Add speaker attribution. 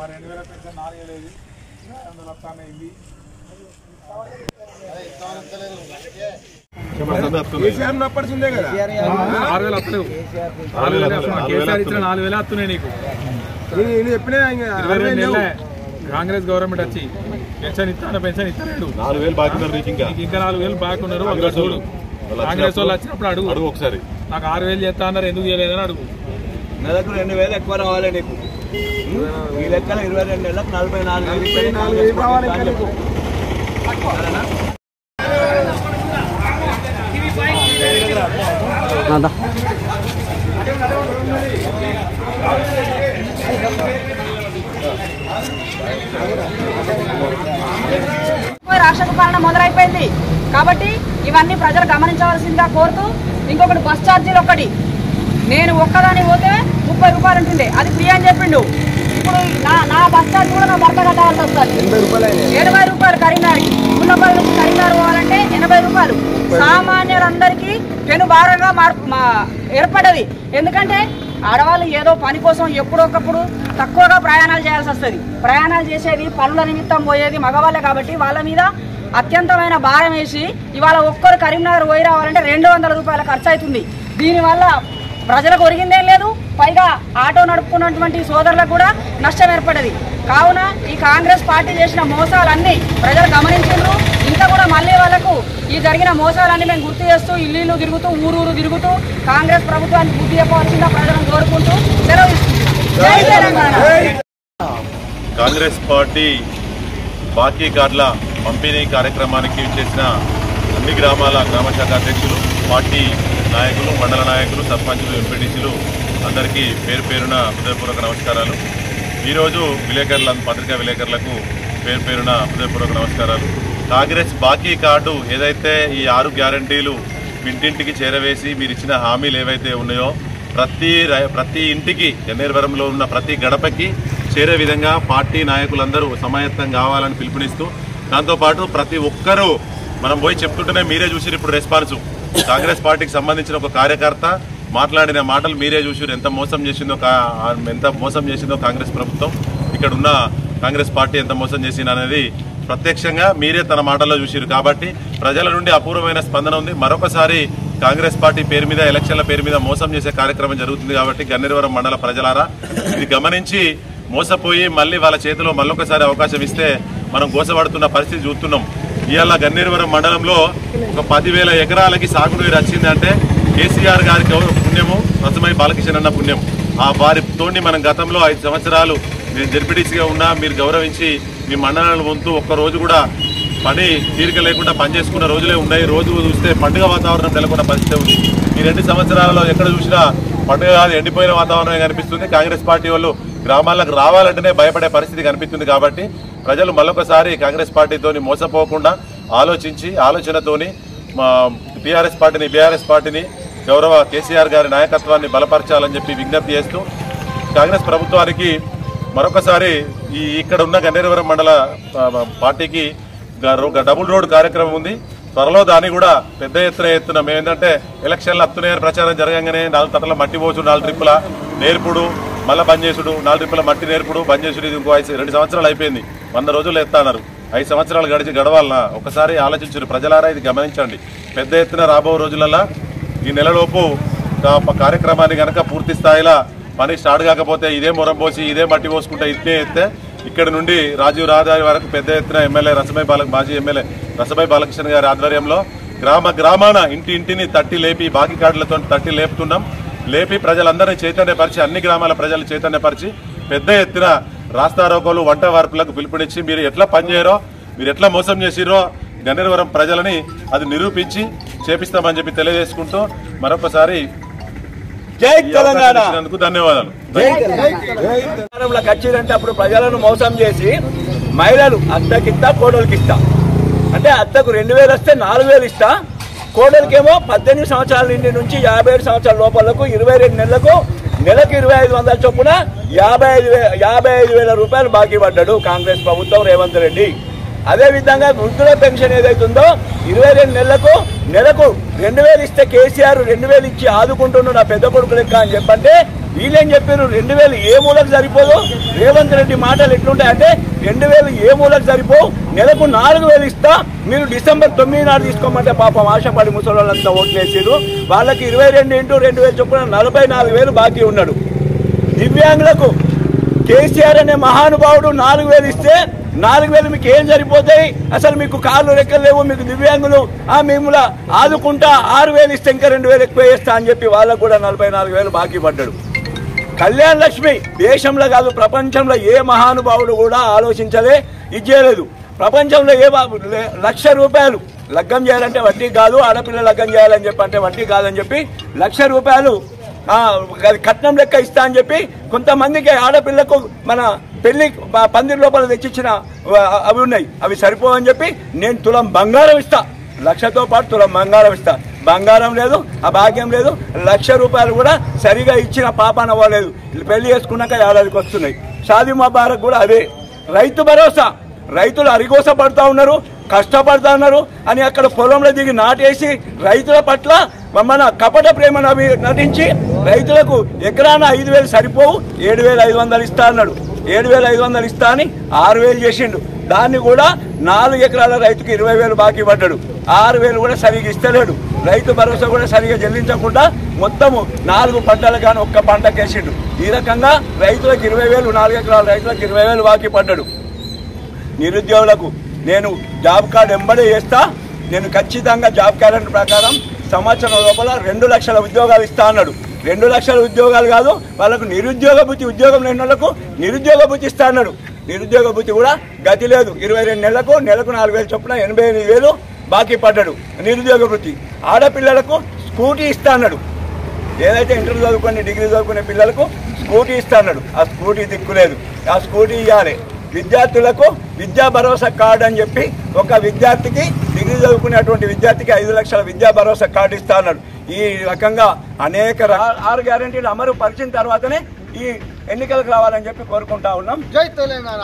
Speaker 1: 2000 pension 4000 ఇది 500 వస్తానైంది. కేసీఆర్ నప్పటిందే కదా 6000 వస్తలేవు. కేసీఆర్ ఇచ్చిన 4000 వస్తున్నాయి నీకు. నేను చెప్పినా 22 నెలలే కాంగ్రెస్ గవర్నమెంట్ వచ్చి పెన్షన్ ఇస్తాను, పెన్షన్ ఇస్తాను.
Speaker 2: 4000 బాకీ ఉన్నారు నీకు,
Speaker 1: ఇంకా 4000 బాకీ ఉన్నారు. చూడు కాంగ్రెస్ వాళ్ళు వచ్చినప్పుడు అడుగు
Speaker 2: ఒకసారి.
Speaker 1: నాకు 6000 చేస్తా అన్నారు, ఎందుకు చేయలేదని అడుగు.
Speaker 3: నెలకు 2000 ఎక్కువ రావాలి నీకు. ఈ లెక్కన 22 నెలలకు 44,000
Speaker 1: కావాలి.
Speaker 4: రాష్ట్ర పాలన మొదలైపోయింది కాబట్టి ఇవన్నీ ప్రజలు గమనించవలసిందిగా కోరుతూ, ఇంకొకటి బస్ ఛార్జీలు ఒకటి నేను ఒక్కదాని పోతే 30 రూపాయలు ఉంటుంది, అది ఫ్రీ అని చెప్పిండు. ఇప్పుడు నా బస్ ఛార్జ్ కూడా నా భర్త కట్టాల్సి వస్తుంది. 80 రూపాయలు కరీంనగర్కి, ఉన్నపల్లి నుంచి కరీంనగర్ పోవాలంటే 80 రూపాయలు. సామాన్యులందరికీ పెను భారంగా ఏర్పడ్డది. ఎందుకంటే ఆడవాళ్ళు ఏదో పని కోసం ఎప్పుడొకప్పుడు తక్కువగా ప్రయాణాలు చేయాల్సి వస్తుంది. ప్రయాణాలు చేసేది పనుల నిమిత్తం పోయేది మగవాళ్ళే కాబట్టి వాళ్ళ మీద అత్యంతమైన భారం వేసి ఇవాళ ఒక్కరు కరీంనగర్ పోయి రావాలంటే 200 రూపాయల ఖర్చు అవుతుంది. దీనివల్ల ప్రజలకు ఒరిగిందేం లేదు, పైగా ఆటో నడుపుకున్నటువంటి సోదరులకు కూడా నష్టం ఏర్పడ్డది. కావున ఈ కాంగ్రెస్ పార్టీ చేసిన మోసాలన్నీ ప్రజలు గమనించారు. ఇంకా కూడా మళ్ళీ వాళ్ళకు ఈ జరిగిన మోసాలన్నీ మేము గుర్తు చేస్తూ ఇల్లు తిరుగుతూ ఊరూరు తిరుగుతూ కాంగ్రెస్ ప్రభుత్వాన్ని బుద్ధి చెప్పవలసిందిగా ప్రజలను కోరుకుంటూ సెలవు జై తెలంగాణ.
Speaker 2: కాంగ్రెస్ పార్టీ బాకీ కార్డుల పంపిణీ కార్యక్రమానికి చేసిన అన్ని గ్రామాల గ్రామ శాఖ అధ్యక్షులు, పార్టీ నాయకులు, మండల నాయకులు, సర్పంచులు, ఎంపీటీసీలు అందరికీ పేరు పేరున హృదయపూర్వక నమస్కారాలు. ఈరోజు పత్రికా విలేకరులకు పేరు పేరున హృదయపూర్వక నమస్కారాలు. కాంగ్రెస్ బాకీ కార్డు ఏదైతే ఈ 6 గ్యారంటీలు ఇంటింటికి చేరవేసి మీరు ఇచ్చిన హామీలు ఏవైతే ఉన్నాయో ప్రతి ఇంటికి గన్నేరువరంలో ఉన్న ప్రతి గడపకి చేరే విధంగా పార్టీ నాయకులందరూ సమాయత్తం కావాలని పిలుపునిస్తూ, దాంతోపాటు ప్రతి ఒక్కరూ మనం పోయి చెప్తుంటేనే మీరే చూసిరు ఇప్పుడు రెస్పాన్స్. కాంగ్రెస్ పార్టీకి సంబంధించిన ఒక కార్యకర్త మాట్లాడిన మాటలు మీరే చూసిరు. ఎంత మోసం చేసిందో కాంగ్రెస్ ప్రభుత్వం, ఇక్కడ ఉన్న కాంగ్రెస్ పార్టీ ఎంత మోసం చేసింది అనేది ప్రత్యక్షంగా మీరే తన మాటల్లో చూసిరు. కాబట్టి ప్రజల నుండి అపూర్వమైన స్పందన ఉంది. మరొకసారి కాంగ్రెస్ పార్టీ పేరు మీద, ఎలక్షన్ల పేరు మీద మోసం చేసే కార్యక్రమం జరుగుతుంది. కాబట్టి గన్నేరువరం మండల ప్రజలారా ఇది గమనించి మోసపోయి మళ్ళీ వాళ్ళ చేతిలో మళ్ళొకసారి అవకాశం ఇస్తే మనం గోసపడుతున్న పరిస్థితి చూస్తున్నాం. ఇవాళ గన్నేరువరం మండలంలో ఒక 10,000 ఎకరాలకి సాగునీరు వచ్చిందంటే కేసీఆర్ గారికి పుణ్యము, రసమై బాలకిషన్ అన్న పుణ్యం. ఆ వారితోని మనం గతంలో 5 సంవత్సరాలు నేను జడ్పీటీసీగా ఉన్నా మీరు గౌరవించి మీ మండలాల వంతు ఒక్కరోజు కూడా పని తీరిక లేకుండా పనిచేసుకున్న రోజులే ఉన్నాయి. రోజు చూస్తే పండుగ వాతావరణం నెలకొన్న పరిస్థితి ఉంది. ఈ 2 సంవత్సరాలలో ఎక్కడ చూసినా పండుగ కాదు, ఎండిపోయిన వాతావరణమే కనిపిస్తుంది. కాంగ్రెస్ పార్టీ వాళ్ళు గ్రామాలకు రావాలంటేనే భయపడే పరిస్థితి కనిపిస్తుంది. కాబట్టి ప్రజలు మరొకసారి కాంగ్రెస్ పార్టీతోని మోసపోకుండా ఆలోచనతోని టీఆర్ఎస్ పార్టీని, బీఆర్ఎస్ పార్టీని, గౌరవ కేసీఆర్ గారి నాయకత్వాన్ని బలపరచాలని చెప్పి విజ్ఞప్తి చేస్తూ, కాంగ్రెస్ ప్రభుత్వానికి మరొకసారి ఇక్కడ ఉన్న గన్నేరువరం మండల పార్టీకి డబుల్ రోడ్ కార్యక్రమం ఉంది. త్వరలో దాన్ని కూడా పెద్ద ఎత్తున మేమేంటంటే ఎలక్షన్లు వస్తున్నాయని ప్రచారం జరగంగానే 4 తటల మట్టి పోసుడు, 4 ట్రిప్పుల నేర్పుడు, మళ్ళీ బంద్ చేసుడు, 4 ట్రిప్పుల మట్టి నేర్పుడు, బంద్ చేసుడు. ఇది ఇంకో 2 సంవత్సరాలు అయిపోయింది, 100 రోజులు ఎత్తాన్నారు. 5 సంవత్సరాలు గడవాలన్నా ఒకసారి ఆలోచించారు. ప్రజలారా ఇది గమనించండి. పెద్ద ఎత్తున రాబో రోజులలో ఈ నెలలోపు కార్యక్రమాన్ని కనుక పూర్తి స్థాయిలో పని స్టార్ట్ కాకపోతే ఇదే మొరం పోసి ఇదే మట్టి పోసుకుంటే ఎత్తే ఇక్కడ నుండి రాజీవ్ రహదారి వరకు పెద్ద ఎత్తున మాజీ ఎమ్మెల్యే రసమై బాలకృష్ణ గారి ఆధ్వర్యంలో గ్రామాన ఇంటిని తట్టి లేపి బాకీ కార్డులతో తట్టి లేపుతున్నాం. లేపి ప్రజలందరినీ చైతన్యపరిచి, అన్ని గ్రామాల ప్రజలు చైతన్యపరిచి పెద్ద ఎత్తున రాస్తారోకోలు, వంట వార్పులకు పిలుపునిచ్చి మీరు ఎట్లా పనిచేయరో, మీరు ఎట్లా మోసం చేసిరో గన్నేరువరం ప్రజలని అది నిరూపించి చేపిస్తామని చెప్పి తెలియజేసుకుంటూ మరొకసారి
Speaker 3: జై తెలంగాణ,
Speaker 2: ధన్యవాదాలు.
Speaker 3: ఖర్చులంటే అప్పుడు ప్రజలను మోసం చేసి మహిళలు అత్తకిస్తా, కోడలికిస్తా అంటే అత్తకు 2,000 వస్తే 4,000 ఇస్తా, కోడలికేమో 18 సంవత్సరాల నుంచి 57 సంవత్సరాల లోపలకు 22 నెలలకు నెలకు 2,500 చొప్పున 55,000 రూపాయలు బాకీ పడ్డాడు కాంగ్రెస్ ప్రభుత్వం, రేవంత్ రెడ్డి. అదేవిధంగా వృద్ధుల పెన్షన్ ఏదైతుందో 22 నెలలకు 2000 ఇస్తే కేసీఆర్ 2000 ఇచ్చి ఆదుకుంటున్నాడు నా పెద్ద కొడుకు లెక్క అని చెప్పంటే వీళ్ళేం చెప్పారు 2000 ఏ మూలకు సరిపోదు. రేవంత్ రెడ్డి మాటలు ఎట్లుంటాయంటే 2000 ఏ మూలకు సరిపోవు, నెలకు 4000 ఇస్తా, మీరు డిసెంబర్ 9 నాడు తీసుకోమంటే పాపం ఆశపడి ముసలోళ్ళంతా ఓట్లేసారు. వాళ్ళకి 22 × 2000 చొప్పున 44,000 బాకీ ఉన్నాడు. దివ్యాంగులకు కేసీఆర్ అనే మహానుభావుడు 4000 ఇస్తే 4000 మీకు ఏం సరిపోతాయి? అసలు మీకు కాళ్ళు రెక్కలు లేవు, మీకు దివ్యాంగులు మిమ్మల్ని ఆదుకుంటా 6000 ఇస్తే ఇంకా 2000 ఎక్కువ వేస్తా అని చెప్పి వాళ్ళకు కూడా 44,000 బాకీ పడ్డాడు. కళ్యాణ్ లక్ష్మి దేశంలో కాదు ప్రపంచంలో ఏ మహానుభావుడు కూడా ఆలోచించలే, ఇచ్చేయలేదు. ప్రపంచంలో ఏ ₹1,00,000 లగ్గం చేయాలంటే వడ్డీ కాదు, ఆడపిల్ల లగ్గం చేయాలని చెప్పి అంటే వడ్డీ కాదని చెప్పి ₹1,00,000 కట్నం లెక్క ఇస్తా అని చెప్పి కొంతమందికి ఆడపిల్లకు మన పెళ్లి పందిరి లోపల తెచ్చిచ్చిన అవి ఉన్నాయి, అవి సరిపోవని చెప్పి నేను తులం బంగారం ఇస్తా, 1,00,000తో పాటు తులం బంగారం ఇస్తా. బంగారం లేదు, ఆ భాగ్యం లేదు, ₹1,00,000 కూడా సరిగా ఇచ్చిన పాపాన అవ్వలేదు. పెళ్లి చేసుకున్నాక ఏడాదికి వస్తున్నాయి. షాదీ ముబారక్ కూడా అదే. రైతు భరోసా, రైతులు అరిగోస పడుతూ ఉన్నారు, కష్టపడుతూ ఉన్నారు అని అక్కడ పొలంలో దిగి నాటేసి రైతుల పట్ల మన కపట ప్రేమను నటించి రైతులకు ఎకరాన 5,000 సరిపోవు, 7,500 ఇస్తా అన్నాడు. 7,500 ఇస్తా అని 6,000 చేసిండు. దాన్ని కూడా 4 ఎకరాల రైతుకి 20,000 బాకీ పడ్డాడు. 6,000 కూడా సరిగా ఇస్తలేడు. రైతు భరోసా కూడా సరిగా చెల్లించకుండా మొత్తము 4 పంటలు కానీ ఒక్క పంటకేసిండు. ఈ రకంగా రైతులకు 20,000, 4 ఎకరాల రైతులకు 20,000 బాకీ పడ్డాడు. నిరుద్యోగులకు నేను జాబ్ కార్డు ఎంబడే చేస్తా, నేను ఖచ్చితంగా జాబ్ క్యాలెండర్ ప్రకారం సంవత్సరం లోపల 2 లక్షల ఉద్యోగాలు ఇస్తా అన్నాడు. 2 లక్షల ఉద్యోగాలు కాదు, వాళ్ళకు నిరుద్యోగ భృతి, ఉద్యోగం లేని వాళ్ళకు నిరుద్యోగ భృతి ఇస్తా అన్నాడు. నిరుద్యోగ భృతి కూడా గతి లేదు. 22 నెలలకు 4,000 చొప్పున 88,000 బాకీ పడ్డాడు నిరుద్యోగ భృతి. ఆడపిల్లలకు స్కూటీ ఇస్తా అన్నాడు. ఏదైతే ఇంటర్ చదువుకుని డిగ్రీ చదువుకునే పిల్లలకు స్కూటీ ఇస్తా అన్నాడు. ఆ స్కూటీ దిక్కులేదు, ఆ స్కూటీ ఇవ్వాలి. విద్యార్థులకు విద్యా భరోసా కార్డు అని చెప్పి ఒక విద్యార్థికి, డిగ్రీ చదువుకునేటువంటి విద్యార్థికి 5 లక్షల విద్యా భరోసా కార్డు ఇస్తా అన్నాడు. ఈ రకంగా అనేక 6 గ్యారెంటీలు అమలు పరిచిన తర్వాతనే ఈ ఎన్నికలకు రావాలని చెప్పి కోరుకుంటా ఉన్నాం.
Speaker 5: జై తెలంగాణ.